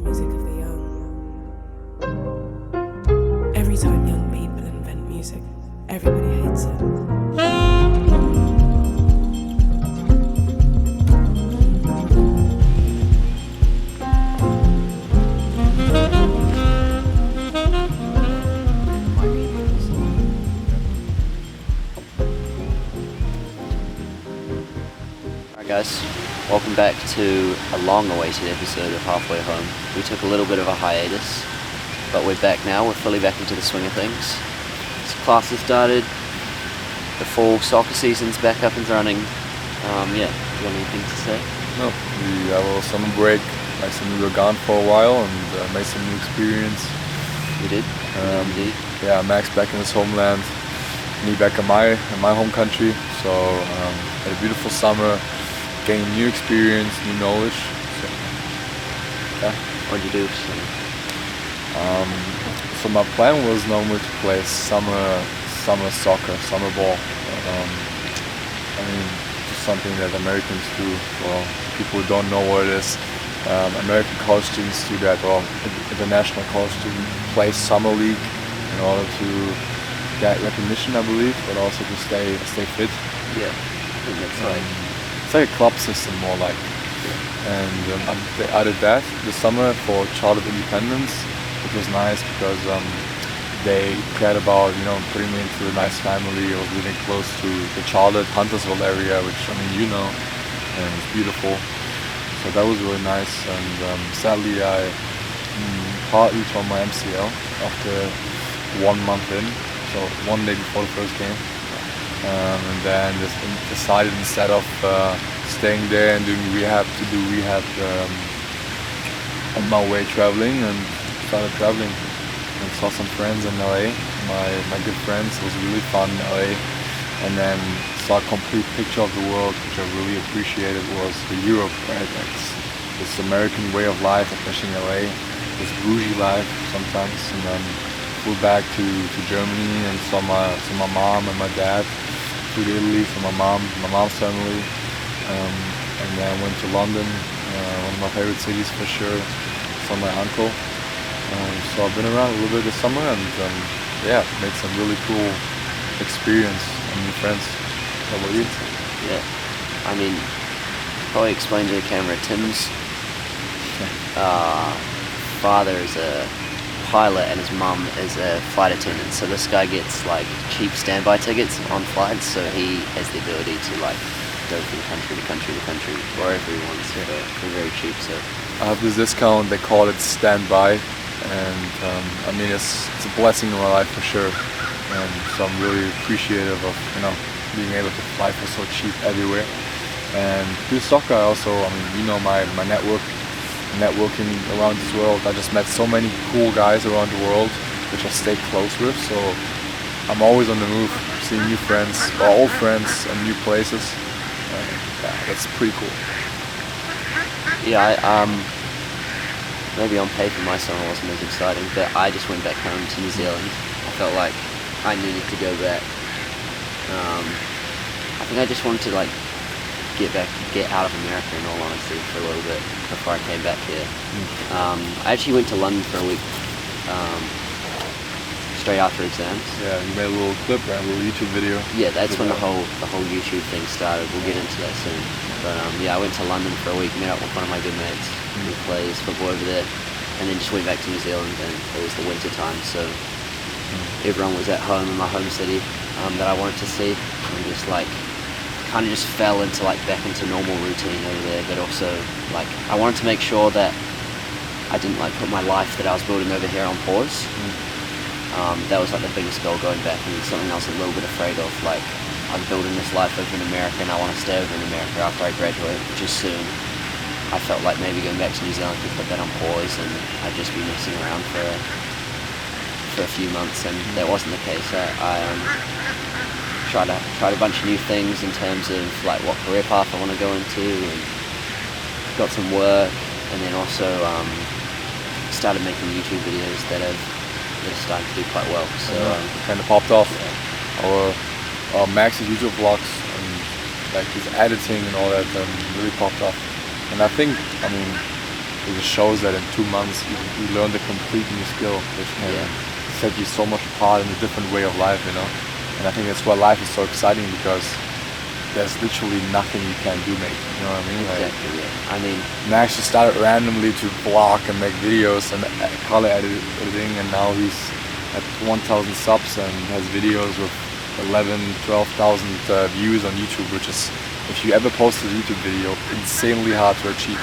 music of the young. Every time young people invent music, everybody hates it. Guys, welcome back to a long-awaited episode of Halfway Home. We took a little bit of a hiatus, but we're back now. We're fully back into the swing of things. Class has started. The fall soccer season's back up and running. Yeah, you got anything to say? No, we had a little summer break. Nice and we were gone for a while and made some new experience. We did. Indeed. Yeah, Max back in his homeland, me back in my home country. So had a beautiful summer. Gaining new experience, new knowledge. So, yeah. What'd you do? So my plan was normally to play summer soccer, summer ball. I mean, just something that Americans do. Well, people who don't know what it is, American college students do that. Well, international college students play summer league in order to get recognition, I believe, but also to stay fit. Yeah, I think that's right. It's like a club system more like. And I did that this summer for childhood independence, which was nice because they cared about, putting me into a nice family. I was living close to the childhood Huntersville area, which, and it's beautiful. So that was really nice. And sadly I partly tore my MCL after 1 month in, so one day before the first game. And then just decided instead of staying there and doing rehab to do rehab on my way traveling, and started traveling and saw some friends in LA, my good friends. It was really fun in LA, and then saw a complete picture of the world, which I really appreciated, was the Europe, right? Like this American way of life, especially in LA, this bougie life sometimes, and then flew back to Germany and saw my mom and my dad. To Italy for my mom's family, and then went to London, one of my favorite cities for sure. Saw my uncle. So I've been around a little bit this summer, and made some really cool experience and new friends. How about you? Yeah, I mean, probably explain to the camera. Tim's father is a pilot and his mum is a flight attendant, so this guy gets like cheap standby tickets on flights, so he has the ability to like go from country to country to country wherever he wants for very cheap. So I have this discount, they call it standby, and it's a blessing in my life for sure, and so I'm really appreciative of being able to fly for so cheap everywhere. And through soccer I also, my networking around this world. I just met so many cool guys around the world, which I stay close with. So I'm always on the move, seeing new friends, or old friends, and new places. That's pretty cool. Yeah, maybe on paper my summer wasn't as exciting, but I just went back home to New Zealand. I felt like I needed to go back. I think I just wanted to get out of America, in all honesty, for a little bit before I came back here. I actually went to London for a week, straight after exams. Yeah, you made a little clip, right? A little YouTube video. Yeah, that's when the whole YouTube thing started. We'll get into that soon. But I went to London for a week, met up with one of my good mates who plays football over there, and then just went back to New Zealand, and it was the winter time, so everyone was at home in my home city that I wanted to see, and just kind of just fell into back into normal routine over there, but also I wanted to make sure that I didn't put my life that I was building over here on pause. That was the biggest goal going back, and something I was a little bit afraid of. I'm building this life over in America, and I want to stay over in America after I graduate, which is soon. I felt like maybe going back to New Zealand could put that on pause, and I'd just be messing around for a few months, and that wasn't the case. I tried a bunch of new things in terms of what career path I want to go into, and got some work, and then also started making YouTube videos that are starting to do quite well. So kind of popped off. Our Max's YouTube vlogs and his editing and all that really popped off. And I think it just shows that in 2 months you learned a complete new skill, which can set you so much apart in a different way of life, you know. And I think that's why life is so exciting, because there's literally nothing you can't do, mate. You know what I mean? Exactly. Yeah. I mean, Max just started randomly to vlog and make videos and color editing, and now he's at 1,000 subs and has videos with 11, 12,000 views on YouTube, which is, if you ever post a YouTube video, insanely hard to achieve.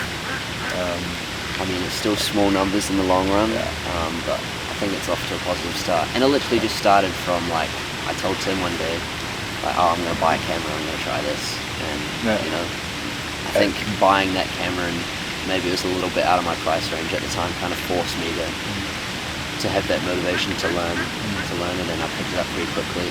I mean, it's still small numbers in the long run, but I think it's off to a positive start. And it literally just started from, like, I told Tim one day, like, oh, I'm going to buy a camera, I'm going to try this. And, you know, I think buying that camera, and maybe it was a little bit out of my price range at the time, kind of forced me to have that motivation to learn it, and I picked it up pretty quickly.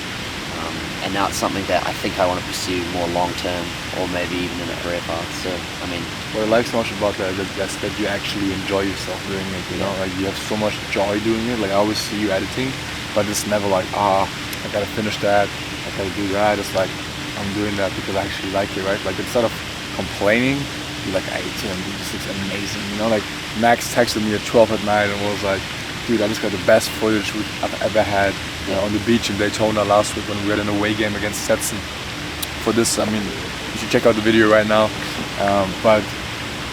And now it's something that I think I want to pursue more long term, or maybe even in a career path. So, I mean, what I like so much about that's that you actually enjoy yourself doing it, you know, like you have so much joy doing it. Like I always see you editing, but it's never like, I gotta finish that, I gotta do that. It's like, I'm doing that because I actually like it, right? Like instead of complaining, you're like, hey Tim, this looks amazing, you know. Like Max texted me at 12 at night and was like, dude, I just got the best footage I've ever had on the beach in Daytona last week when we had an away game against Stetson. For this, I mean, you should check out the video right now. But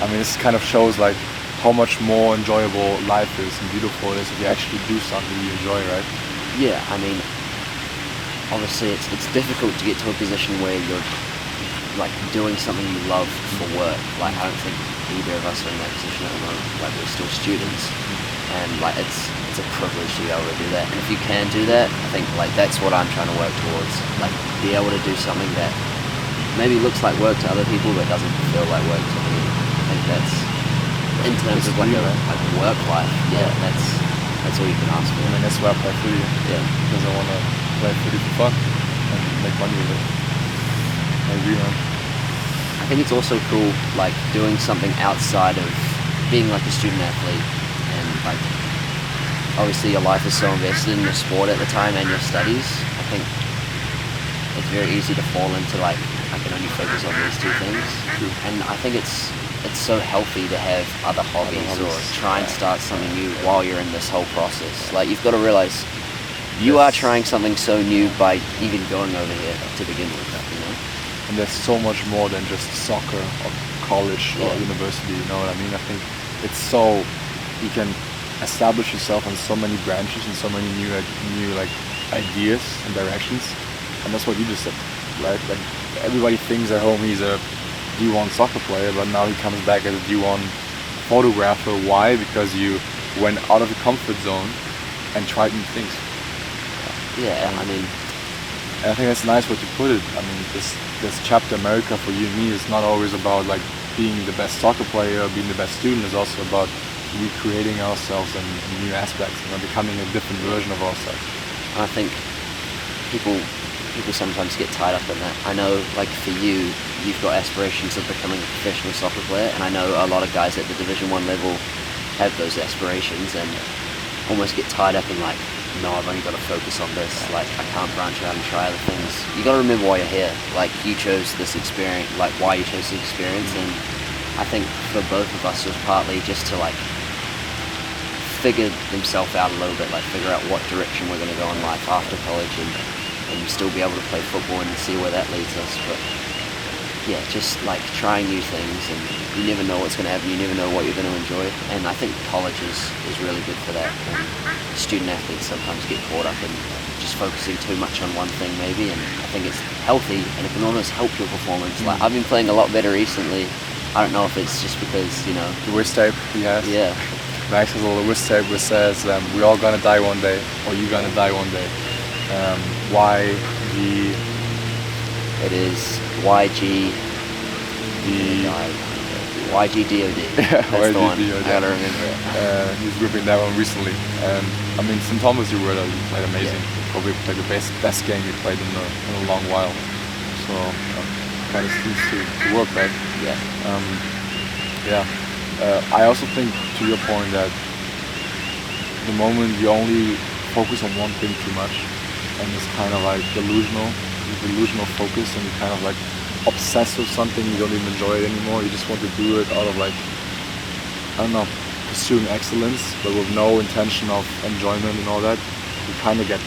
I mean, this kind of shows like how much more enjoyable life is and beautiful it is if you actually do something you enjoy, right? Yeah, I mean, obviously it's difficult to get to a position where you're like doing something you love for work. Like I don't think either of us are in that position at the moment. Like we're still students, and like it's a privilege to be able to do that. And if you can do that, I think like that's what I'm trying to work towards. Like be able to do something that maybe looks like work to other people but doesn't feel like work to me. I think that's in terms of like a work life. Yeah, that's all you can ask for. I mean, that's why I play footy. Yeah, because I want to play footy for fun and make money with it. I agree, man. I think it's also cool, like doing something outside of being like a student athlete, and like obviously your life is so invested in your sport at the time and your studies. I think it's very easy to fall into like I can only focus on these two things. True. And I think it's so healthy to have other hobbies or try and start something new while you're in this whole process. Like you've got to realize you are trying something so new by even going over here to begin with, you know. And there's so much more than just soccer or college or university, you know what I mean? I think it's so, you can establish yourself on so many branches and so many new like ideas and directions. And that's what you just said, right? Like everybody thinks at home he's a D1 soccer player, but now he comes back as a D1 photographer. Why? Because you went out of your comfort zone and tried new things. Yeah, I mean, and I think that's a nice way to put it. I mean, this chapter America for you and me is not always about like being the best soccer player or being the best student. It's also about recreating ourselves in new aspects, you know, becoming a different version of ourselves. I think people sometimes get tied up in that. I know, like for you, you've got aspirations of becoming a professional soccer player, and I know a lot of guys at the Division 1 level have those aspirations and almost get tied up in like, no, I've only got to focus on this. Like, I can't branch out and try other things. You got to remember why you're here. Like, you chose this experience, like why you chose this experience, and I think for both of us it was partly just to like figure themselves out a little bit, like figure out what direction we're going to go in life after college, and still be able to play football and see where that leads us. But yeah, just like trying new things, and you never know what's going to happen, you never know what you're going to enjoy, and I think college is really good for that. And student athletes sometimes get caught up in just focusing too much on one thing maybe, and I think it's healthy and it can almost help your performance. Like I've been playing a lot better recently. I don't know if it's just because, you know, the wrist tape he has. Yeah, Max has a little wrist tape which says we're all gonna die one day, or you're gonna die one day. YG. It is YG. YGDOD. Yeah, that's the one. YGDOD. I gotta remember it. He's ripping that one recently. And I mean, St. Thomas, you played amazing. Probably played the best game you played in a long while. So kind of seems to work, right? Yeah. I also think, to your point, that the moment you only focus on one thing too much, and it's kind of like delusional focus, and you kind of like obsessed with something, you don't even enjoy it anymore. You just want to do it out of like I don't know, pursuing excellence, but with no intention of enjoyment and all that, it kind of get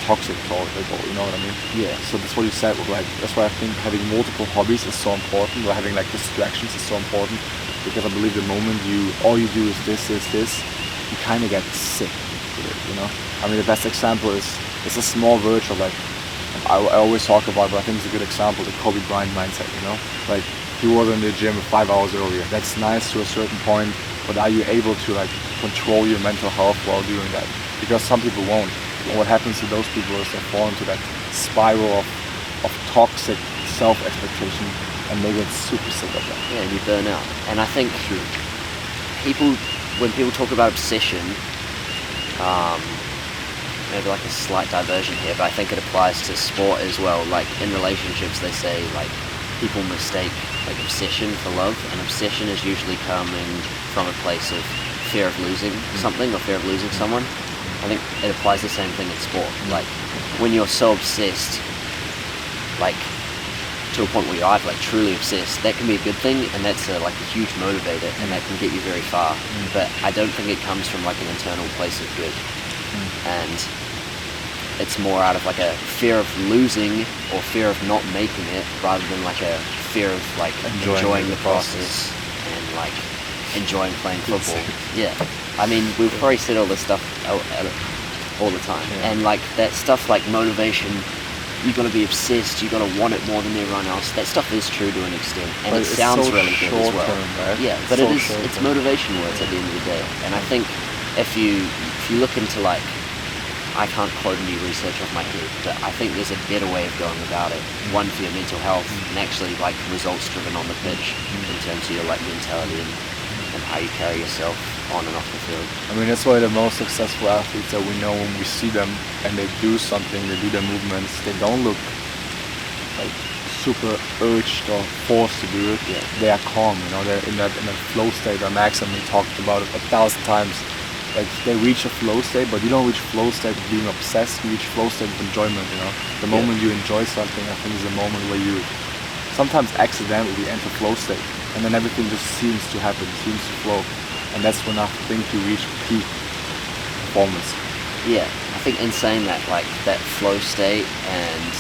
toxic to all, you know what I mean? Yeah. So that's what you said, like, that's why I think having multiple hobbies is so important, or having like distractions is so important, because I believe the moment all you do is this, you kind of get sick with it, you know? I mean, the best example is, it's a small verge of like, I always talk about, but I think it's a good example, the Kobe Bryant mindset, you know? Like, he was in the gym 5 hours earlier. That's nice to a certain point, but are you able to like control your mental health while doing that? Because some people won't. And what happens to those people is they fall into that spiral of toxic self-expectation, and they get super sick of that. Yeah, and you burn out. And I think when people talk about obsession, maybe like a slight diversion here, but I think it applies to sport as well. Like in relationships, they say like people mistake like obsession for love, and obsession is usually coming from a place of fear of losing something or fear of losing someone. I think it applies the same thing in sport. Like when you're so obsessed, like to a point where you are like truly obsessed, that can be a good thing, and that's like a huge motivator, and that can get you very far. But I don't think it comes from like an internal place of good, and it's more out of like a fear of losing or fear of not making it, rather than like a fear of like enjoying the process and like enjoying playing football. Yeah, I mean, we've probably said all this stuff all the time, and like that stuff like motivation, you gotta be obsessed, you gotta want it more than everyone else. That stuff is true to an extent, and it sounds so really good as well. Right? Yeah, but so it's motivation words at the end of the day. And I think if you look into like, I can't quote any research off my head, but I think there's a better way of going about it. One for your mental health, and actually like results driven on the pitch in terms of your like mentality and how you carry yourself on and off the field. I mean, that's why the most successful athletes that we know, when we see them and they do something, they do their movements, they don't look like super urged or forced to do it. Yeah. They are calm, you know, they're in that flow state that Max and me talked about it 1,000 times. Like they reach a flow state, but you don't reach flow state of being obsessed, you reach flow state of enjoyment, you know. The moment you enjoy something, I think is a moment where you sometimes accidentally enter flow state, and then everything just seems to happen, seems to flow. And that's when I think you reach peak performance. Yeah, I think in saying that, like that flow state and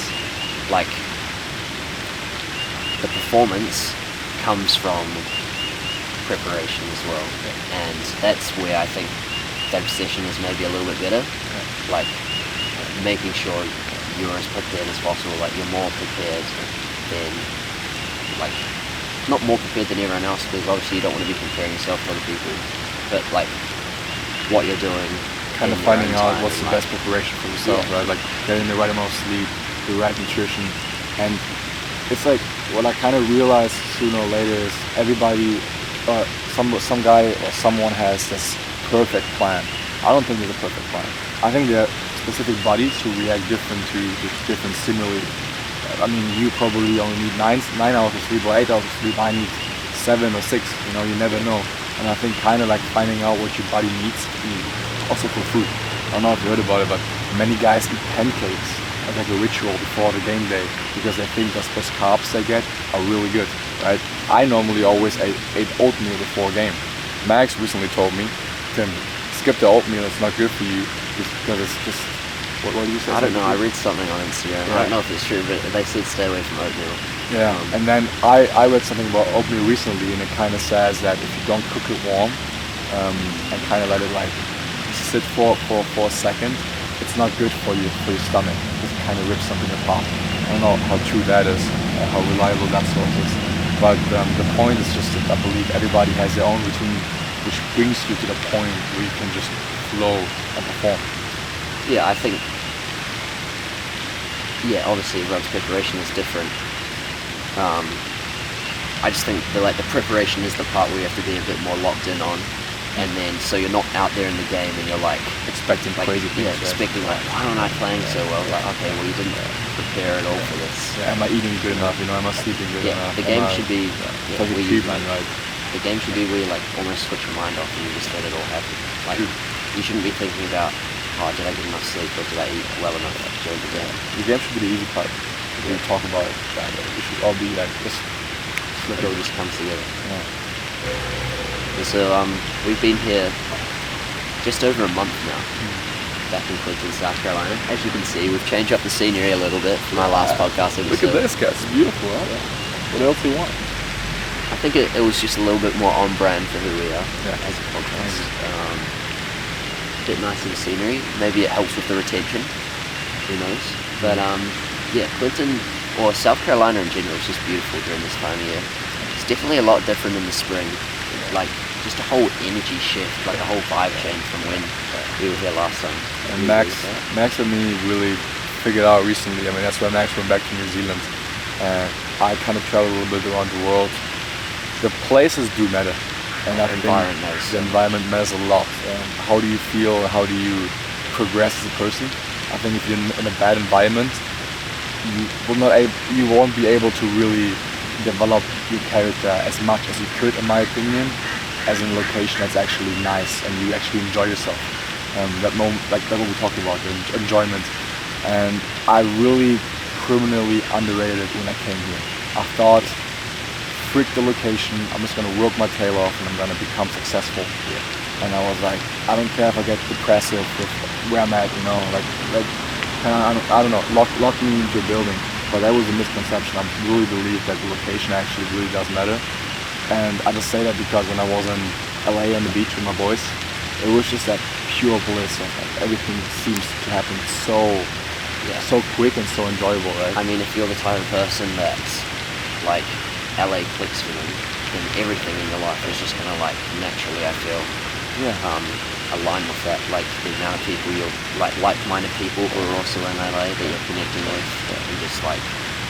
like the performance comes from preparation as well. And that's where I think that obsession is maybe a little bit better. Like making sure you're as prepared as possible, like you're more prepared than like, not more prepared than everyone else, because obviously you don't want to be comparing yourself to other people, but like what you're doing, kind of finding out what's the best preparation for yourself, right? Like getting the right amount of sleep, the right nutrition. And it's like what I kind of realized sooner or later is everybody, some guy or someone has this perfect plan. I don't think there's a perfect plan. I think there are specific bodies who react different to different stimuli. I mean, you probably only need 9 hours of sleep or 8 hours of sleep. I need 7 or 6. You know, you never know. And I think kind of like finding out what your body needs, also for food. I don't know if you heard about it, but many guys eat pancakes as like a ritual before the game day because they think those carbs they get are really good, right? I normally always ate oatmeal before a game. Max recently told me, Tim, skip the oatmeal. It's not good for you because it's just. What do you say? I don't know, I read something on Instagram, I don't know if it's true, but they said stay away from oatmeal. Yeah, and then I read something about oatmeal recently, and it kind of says that if you don't cook it warm and kind of let it like sit for a second, it's not good for your stomach, because it kind of rips something apart. I don't know how true that is, how reliable that source is, but the point is just that I believe everybody has their own routine, which brings you to the point where you can just flow and perform. Yeah, I think, obviously everyone's preparation is different. I just think the preparation is the part where you have to be a bit more locked in on, and then so you're not out there in the game and you're like expecting like, crazy things. Yeah, expecting like, why aren't I playing so well? Like, okay, well you didn't prepare at all for this. Yeah, am I eating good enough? You know, am I sleeping good enough? The game should be where you right? The game should be where you like almost switch your mind off and you just let it all happen. Like you shouldn't be thinking about, oh, did I get enough sleep or did I eat well enough during the game? The game should be the easy part. We talk about it. We should all be like, just let it all just comes together. So we've been here just over a month now, back in Clinton, South Carolina. As you can see, we've changed up the scenery a little bit from our last podcast episode. Look at this, guys. It's beautiful, right? What else do you want? I think it was just a little bit more on brand for who we are as a podcast. Bit nicer the scenery. Maybe it helps with the retention. Who knows? But yeah, Clinton or South Carolina in general is just beautiful during this time of year. It's definitely a lot different in the spring. Like just a whole energy shift, like a whole vibe change from when we were here last time. And Max and me really figured out recently. I mean, that's why Max went back to New Zealand. I kind of traveled a little bit around the world. The places do matter, and I think the environment matters a lot. How do you feel? How do you progress as a person? I think if you're in a bad environment, you won't be able to really develop your character as much as you could, in my opinion, as in a location that's actually nice and you actually enjoy yourself. That moment, like that's what we talked about, the enjoyment. And I really criminally underrated it when I came here. I thought, frick the location, I'm just gonna work my tail off and I'm gonna become successful. And I was like, I don't care if I get depressive with where I'm at, you know, like I don't know, lock me into a building. But that was a misconception. I really believe that the location actually really does matter. And I just say that because when I was in LA on the beach with my boys, it was just that pure bliss of like everything seems to happen so quick and so enjoyable, right? I mean, if you're the type of person that like LA clicks for them, then everything in your life is just gonna like naturally, I feel, align with that. Like the amount of people you're like-minded people who are also in LA that you're connecting with, and just like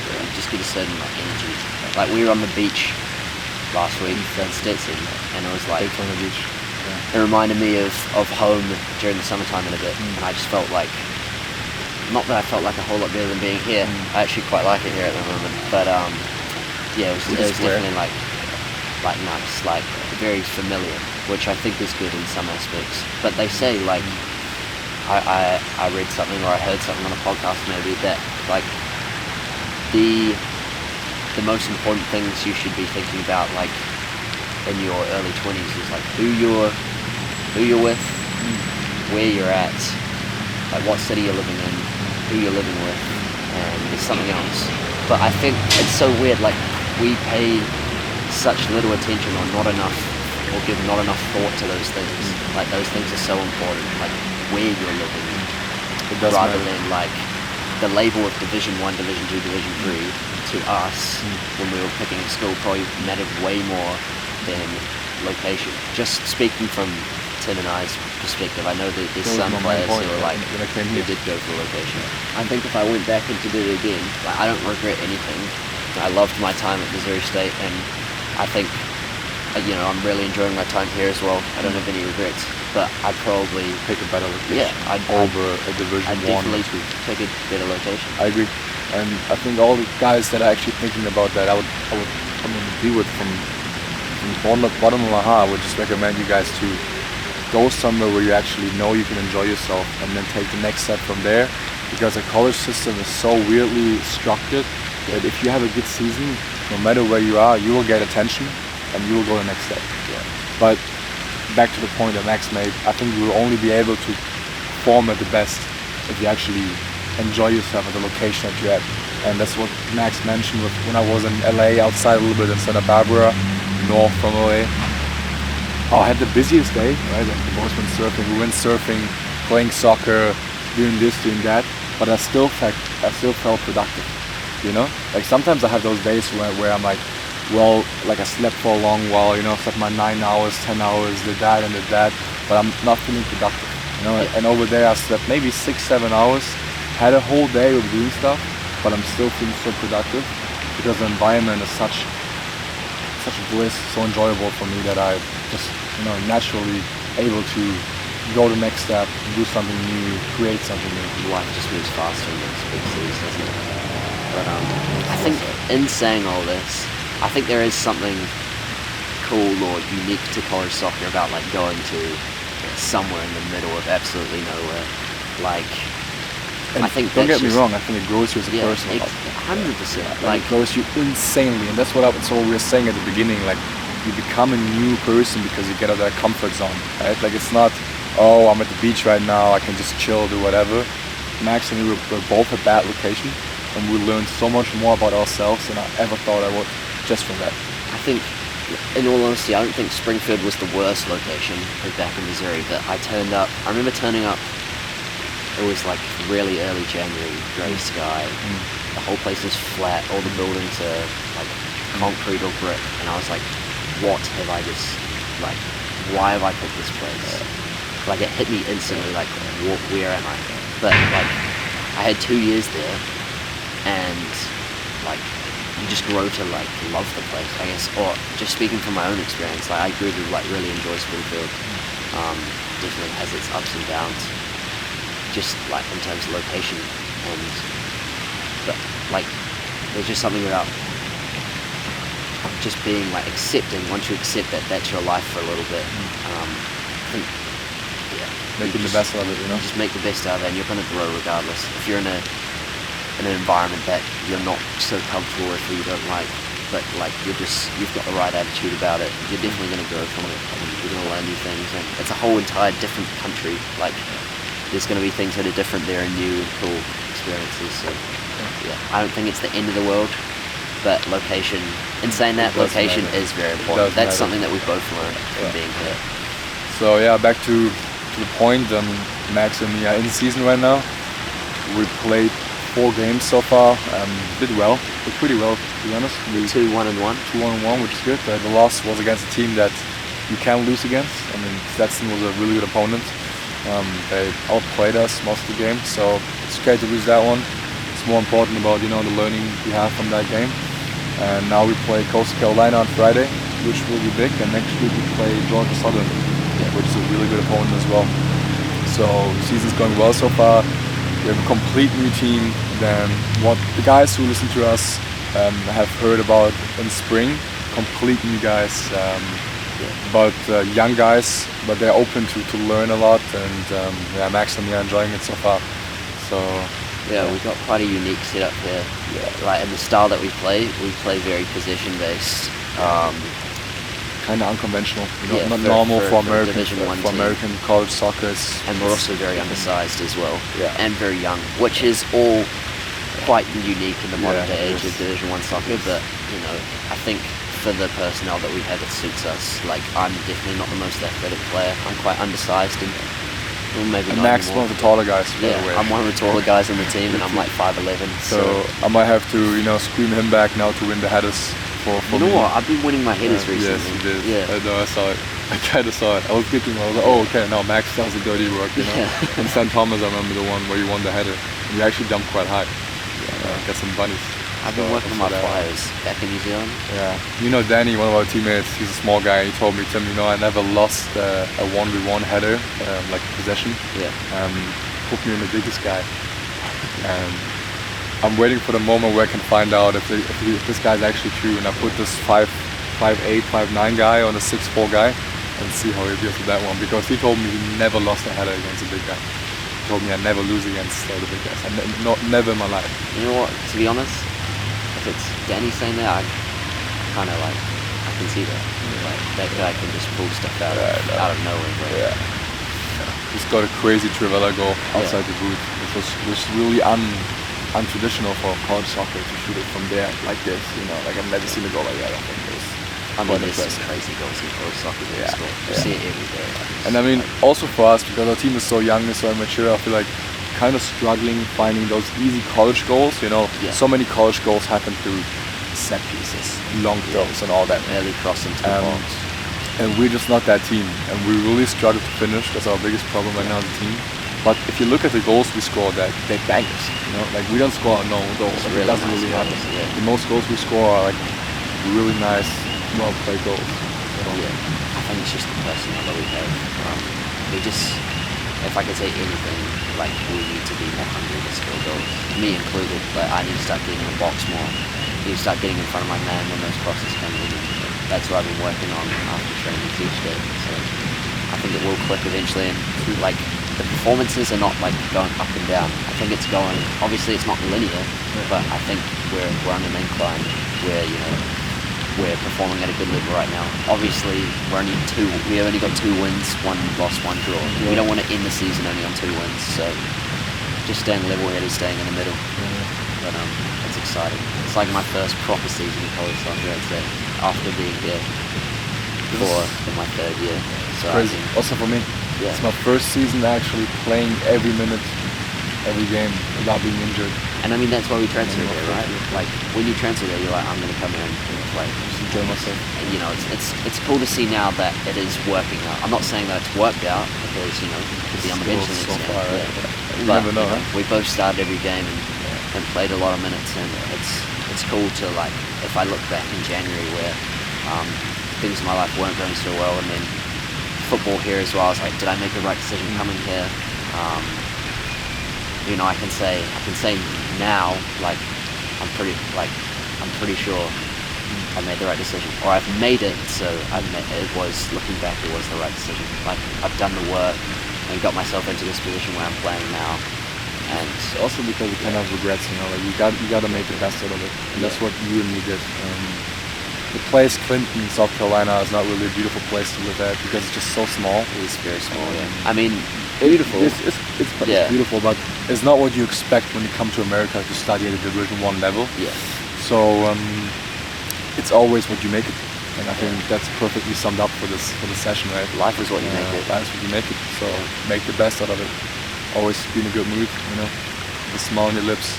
you just get a certain like energy. Like we were on the beach last week in Stetson, and it was like on the beach. It reminded me of home during the summertime in a bit, and I just felt like, not that I felt like a whole lot better than being here. I actually quite like it here at the moment, but yeah, it was definitely like nice, like very familiar, which I think is good in some aspects. But they say like I read something or I heard something on a podcast maybe that like the most important things you should be thinking about like in your early 20s is like who you're with, where you're at, like what city you're living in, who you're living with, and there's something else. But I think it's so weird, like we pay such little attention or not enough, or give not enough thought to those things. Like those things are so important, like where you're living, rather than like the label of Division 1, Division 2, Division 3 to us when we were picking a school probably mattered way more than location. Just speaking from Tim and I's perspective, I know that there's some players who are like, who did go for location. I think if I went back and did it again, like, I don't regret anything. I loved my time at Missouri State, and I think, you know, I'm really enjoying my time here as well. I don't have any regrets, but I'd probably pick a better location over a Division 1. I'd definitely pick a better location. I agree, and I think all the guys that are actually thinking about that, I would agree with from bottom of my heart. I would just recommend you guys to go somewhere where you actually know you can enjoy yourself, and then take the next step from there. Because the college system is so weirdly structured that if you have a good season, no matter where you are, you will get attention and you will go the next step. But back to the point that Max made, I think you will only be able to perform at the best if you actually enjoy yourself at the location that you're at. And that's what Max mentioned with when I was in LA, outside a little bit in Santa Barbara, north from LA. I had the busiest day, right? Like the boys went surfing, we went surfing, playing soccer, doing this, doing that, but I still felt productive, you know? Like sometimes I have those days where I'm like, well, like I slept for a long while, you know, slept my 9 hours, 10 hours, did that, but I'm not feeling productive, you know? And over there I slept maybe 6-7 hours, had a whole day of doing stuff, but I'm still feeling so productive because the environment is such bliss, so enjoyable for me that I just, you know, naturally able to go the next step, do something new, create something new. Life just moves faster in those big cities, doesn't it? But I think in saying all this, I think there is something cool or unique to college soccer about like going to somewhere in the middle of absolutely nowhere. Like, and I think don't get me wrong, I think it grows you as a person. 100%. Like it grows you insanely, and that's what we were saying at the beginning. Like you become a new person because you get out of that comfort zone, right? Like it's not, oh, I'm at the beach right now, I can just chill, do whatever. Max and me were both at that location, and we learned so much more about ourselves than I ever thought I would just from that. I think, in all honesty, I don't think Springfield was the worst location back in Missouri, but I remember turning up, it was like really early January, grey sky, the whole place is flat, all the buildings are like concrete or brick, and I was like, what have I just, like, why have I picked this place? Like, it hit me instantly, like, where am I? But, like, I had 2 years there, and, like, you just grow to, like, love the place, I guess. Or, just speaking from my own experience, like, I grew to, like, really enjoy Springfield. Definitely has its ups and downs, just, like, in terms of location, but, like, there's just something about just being, like, accepting. Once you accept that that's your life for a little bit, I think, Making the best out of it, you know? just make the best out of it, and you're going to grow regardless. If you're in an environment that you're not so comfortable with, or you don't like, but, like, you've got the right attitude about it, you're definitely going to grow from it, and you're going to learn new things, and it's a whole entire different country. Like, there's going to be things that are different there and new and cool experiences, so, yeah, I don't think it's the end of the world. But location, in saying that, location is very important. That's something that we've both learned from being here. So yeah, back to the point, Max and me are in season right now. We played 4 games so far, did pretty well to be honest. 2-1-1. 2-1-1, which is good. The loss was against a team that you can lose against. I mean, Stetson was a really good opponent. They outplayed us most of the game, so it's okay to lose that one. It's more important about, you know, the learning we have from that game. And now we play Coastal Carolina on Friday, which will be big, and next week we play Georgia Southern, which is a really good opponent as well. So the season's going well so far. We have a complete new team than what the guys who listen to us have heard about in spring. Complete new guys, but young guys, but they're open to learn a lot, and yeah, Max and me are enjoying it so far. So yeah, we've got quite a unique setup here. Like, in the style that we play very position-based. Kind of unconventional, not for- normal for- for for American Division I team. American college soccer. And we're also very undersized as well, Yeah. and very young, which is all quite unique in the modern Yeah, day it age of is. Division I soccer. But, you know, I think for the personnel that we have, it suits us. Like, I'm definitely not the most athletic player. I'm quite undersized, and well, maybe And not Max is anymore. one of the taller guys, by Yeah, the way. I'm one of the taller guys on the team, and I'm like 5'11". So I might have to, you know, scream him back now to win the headers for you know me. what? I've been winning my headers recently. Yes, you did. Yeah. I know, I saw it. I kind of saw it. I was thinking, I was like, oh, okay, now Max does the dirty work, you know. Yeah. And St. Thomas, I remember the one where you won the header. You actually jumped quite high. Got some bunnies. I've been So working on I my saw that. flyers back in New Zealand. Yeah, you know Danny, one of our teammates, he's a small guy. He told me, Tim, you know, I never lost a 1v1 header, like possession. Yeah. Put me in the biggest guy. And I'm waiting for the moment where I can find out if this guy's actually true. And I put this 5'8", 5'9" guy on a 6'4" guy and see how he feels with that one. Because he told me he never lost a header against a big guy. He told me I never lose against the big guys. Never in my life. You know what? To be honest, if it's Danny saying that, I kind of like, I can see that. Like, that guy can just pull stuff out of nowhere. Bro. Yeah. He's got a crazy Trivela goal outside the boot, which was really untraditional for college soccer to shoot it from there like this. You know, like I've never seen a goal like that. I think it was I mean, quite there's some impressive. crazy goals in college soccer that Yeah, score. You yeah. see it every day. And I mean, also for us, because our team is so young and so immature, I feel like kind of struggling finding those easy college goals. You know, Yeah. so many college goals happen through set pieces, long throws, and all that. Early cross into the box. And we're just not that team, and we really struggle to finish. That's our biggest problem right now as a team. But if you look at the goals we score, they're bangers. You know, like we don't score no goals. It's It really doesn't nice really goals, happen. yeah. The most goals we score are like really nice, well-played goals. Yeah, I think it's just the personnel that we have. We just, if I could say anything, like, we need to be more hungry to score goals. Me included, but I need to start getting in the box more. I need to start getting in front of my man when those crosses come in. That's what I've been working on after training each day. So I think it will click eventually, and like, the performances are not like going up and down. I think it's going, obviously it's not linear, but I think we're on an incline where, you know, we're performing at a good level right now. Obviously, we only got 2 wins, 1 loss, 1 draw. Yeah. We don't want to end the season only on 2 wins, so just staying level-headed, staying in the middle. But it's exciting. It's like my first proper season in college soccer, I'd say, after being here in my 3rd year. So Crazy. Also for me, yeah. it's my first season actually playing every minute, every game without being injured. And I mean, that's why we transferred here, right? Like, when you transfer there, you're like, I'm going to come here and play. Just enjoy myself. And, you know, it's cool to see now that it is working out. I'm not saying that it's worked out because, you know, you could be on the bench the next so game. far, right? Yeah. You But, never know, you know, huh? we both started every game and played a lot of minutes, and it's cool to, like, if I look back in January where things in my life weren't going so well, and then football here as well, I was like, did I make the right decision coming here? You know, I can say now, like, I'm pretty sure I made the right decision, or I've made it. So looking back, it was the right decision. Like, I've done the work and got myself into this position where I'm playing now. And Also because you kind of regrets, you know, like you gotta make the best out of it. And that's what you and me did. The place, Clinton, South Carolina, is not really a beautiful place to live at because it's just so small. it is very small. Yeah. I mean, beautiful. It's Yeah. beautiful, but it's not what you expect when you come to America to study at a Division 1 level. Yeah. So it's always what you make it, and I think that's perfectly summed up for the session, right? Life is what you make it. Life is what you make it. So make the best out of it. Always be in a good mood, you know, with a smile on your lips.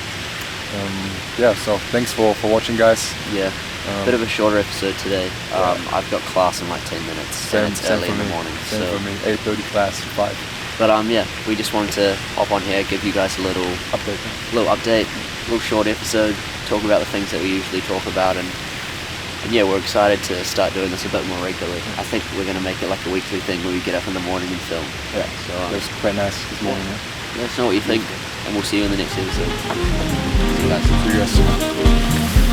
Yeah. So thanks for watching, guys. Yeah. Bit of a shorter episode today. I've got class in like 10 minutes, and it's early in the morning. Same So, for me. 8:30 class, 5. but yeah, we just wanted to hop on here, give you guys a little Update. little short episode, talk about the things that we usually talk about, and yeah, we're excited to start doing this a bit more regularly. I think we're going to make it like a weekly thing where we get up in the morning and film. Yeah. So That was quite nice this morning. Yeah. let us know what you think, and we'll see you in the next episode. See you guys.